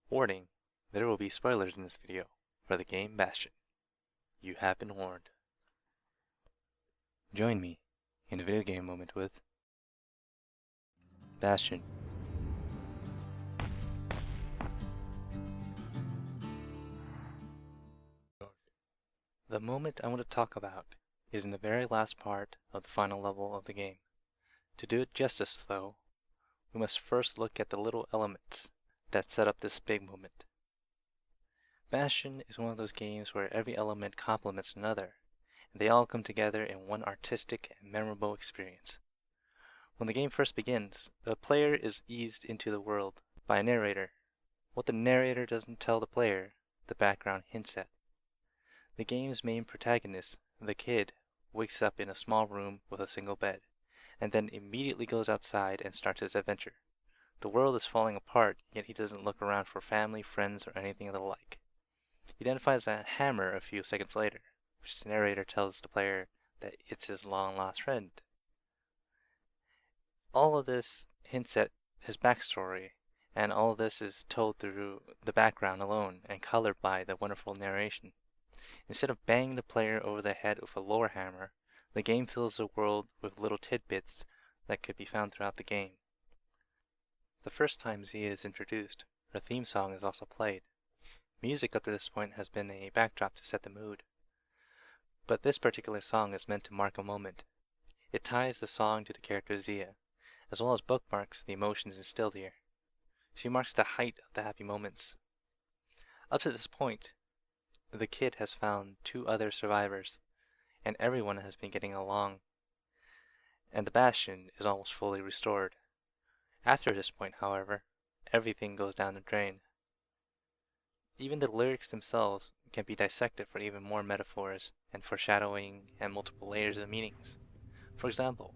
Warning, there will be spoilers in this video for the game Bastion. You have been warned. Join me in a video game moment with Bastion. The moment I want to talk about is in the very last part of the final level of the game. To do it justice, though, we must first look at the little elements that set up this big moment. Bastion is one of those games where every element complements another, and they all come together in one artistic and memorable experience. When the game first begins, the player is eased into the world by a narrator. What the narrator doesn't tell the player, the background hints at. The game's main protagonist, the kid, wakes up in a small room with a single bed, and then immediately goes outside and starts his adventure. The world is falling apart, yet he doesn't look around for family, friends, or anything of the like. He then finds a hammer a few seconds later, which the narrator tells the player that it's his long-lost friend. All of this hints at his backstory, and all of this is told through the background alone and colored by the wonderful narration. Instead of banging the player over the head with a lore hammer, the game fills the world with little tidbits that could be found throughout the game. The first time Zia is introduced, her theme song is also played. Music up to this point has been a backdrop to set the mood, but this particular song is meant to mark a moment. It ties the song to the character Zia, as well as bookmarks the emotions instilled here. She marks the height of the happy moments. Up to this point, the kid has found 2 other survivors, and everyone has been getting along, and the Bastion is almost fully restored. After this point, however, everything goes down the drain. Even the lyrics themselves can be dissected for even more metaphors and foreshadowing and multiple layers of meanings. For example,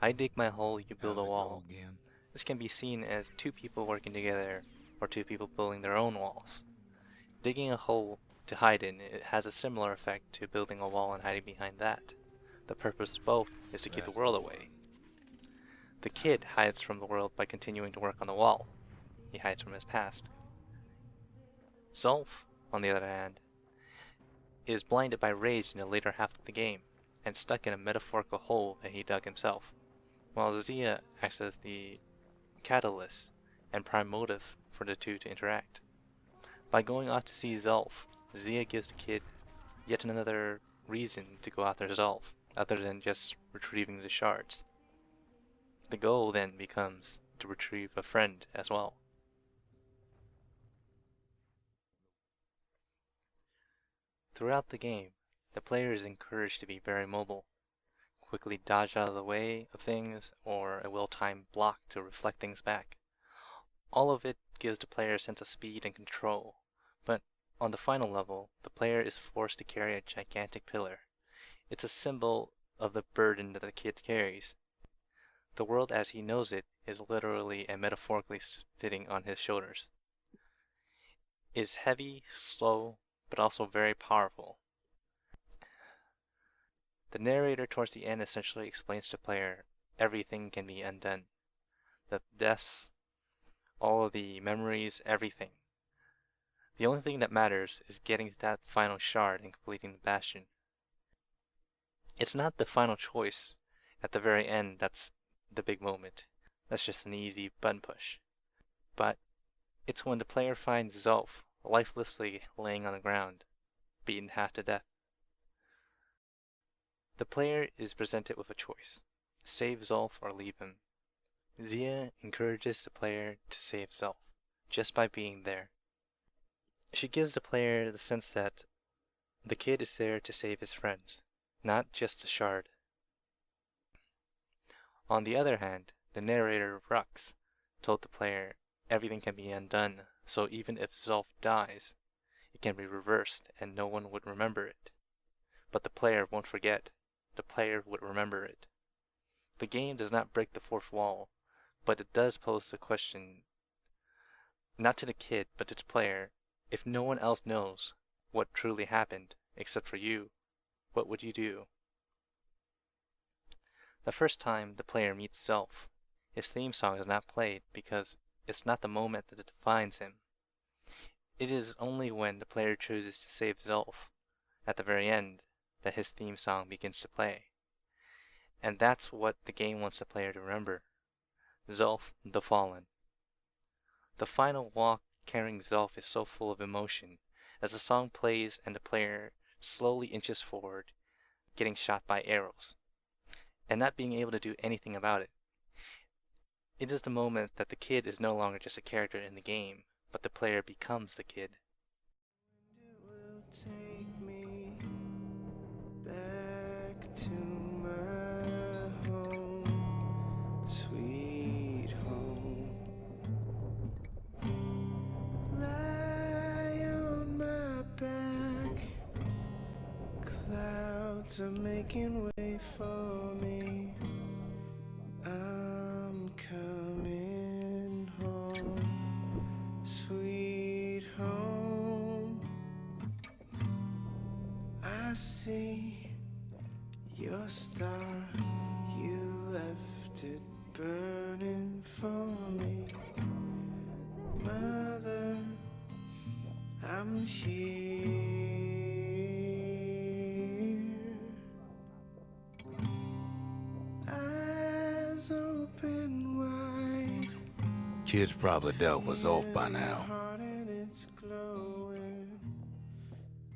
I dig my hole, you build a wall. This can be seen as 2 people working together or 2 people building their own walls. Digging a hole to hide in, it has a similar effect to building a wall and hiding behind that. The purpose of both is to keep the world away. The kid hides from the world by continuing to work on the wall. He hides from his past. Zolf, on the other hand, is blinded by rage in the later half of the game and stuck in a metaphorical hole that he dug himself, while Zia acts as the catalyst and prime motive for the 2 to interact. By going off to see Zolf, Zia gives the kid yet another reason to go after Zolf, other than just retrieving the shards. The goal then becomes to retrieve a friend as well. Throughout the game, the player is encouraged to be very mobile, quickly dodge out of the way of things, or a well-timed block to reflect things back. All of it gives the player a sense of speed and control, but on the final level, the player is forced to carry a gigantic pillar. It's a symbol of the burden that the kid carries. The world as he knows it is literally and metaphorically sitting on his shoulders. It is heavy, slow, but also very powerful. The narrator towards the end essentially explains to the player everything can be undone. The deaths, all of the memories, everything. The only thing that matters is getting to that final shard and completing the Bastion. It's not the final choice at the very end that's the big moment. That's just an easy button push. But it's when the player finds Zolf lifelessly laying on the ground, beaten half to death. The player is presented with a choice: save Zolf or leave him. Zia encourages the player to save Zolf, just by being there. She gives the player the sense that the kid is there to save his friends, not just the shard. On the other hand, the narrator, Rux, told the player everything can be undone, so even if Zolf dies, it can be reversed and no one would remember it. But the player won't forget. The player would remember it. The game does not break the 4th wall, but it does pose the question, not to the kid, but to the player: if no one else knows what truly happened, except for you, what would you do? The first time the player meets Zolf, his theme song is not played because it's not the moment that defines him. It is only when the player chooses to save Zulf at the very end that his theme song begins to play. And that's what the game wants the player to remember. Zulf the Fallen. The final walk carrying Zulf is so full of emotion as the song plays and the player slowly inches forward, getting shot by arrows, and not being able to do anything about it. It is the moment that the kid is no longer just a character in the game, but the player becomes the kid. It will take me back to my home, sweet home. Lie on my back, clouds are making way for me. I'm coming home, sweet home. I see your star, you left it burning for me. Mother, I'm here. Eyes open wide. Kid's probably dealt with Zulf by now. Heart and it's glowing.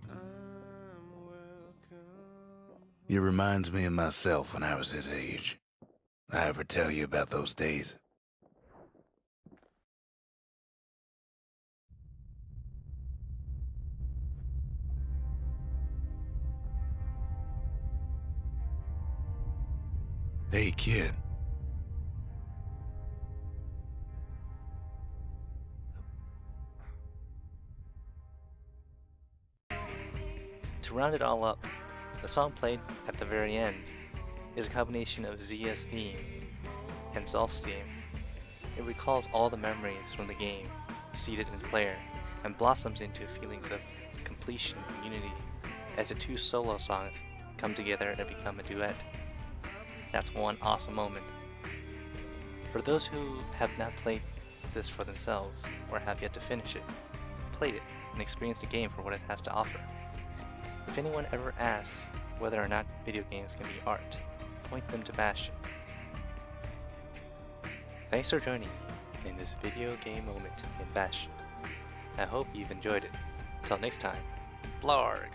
I'm welcome. He reminds me of myself when I was his age. I ever tell you about those days? Hey, kid. To round it all up, the song played at the very end is a combination of Zia's theme and Zulf's theme. It recalls all the memories from the game seated in the player and blossoms into feelings of completion and unity as the two solo songs come together and become a duet. That's one awesome moment. For those who have not played this for themselves or have yet to finish it, played it and experienced the game for what it has to offer. If anyone ever asks whether or not video games can be art, point them to Bastion. Thanks for joining me in this video game moment in Bastion. I hope you've enjoyed it. Until next time, Blarg!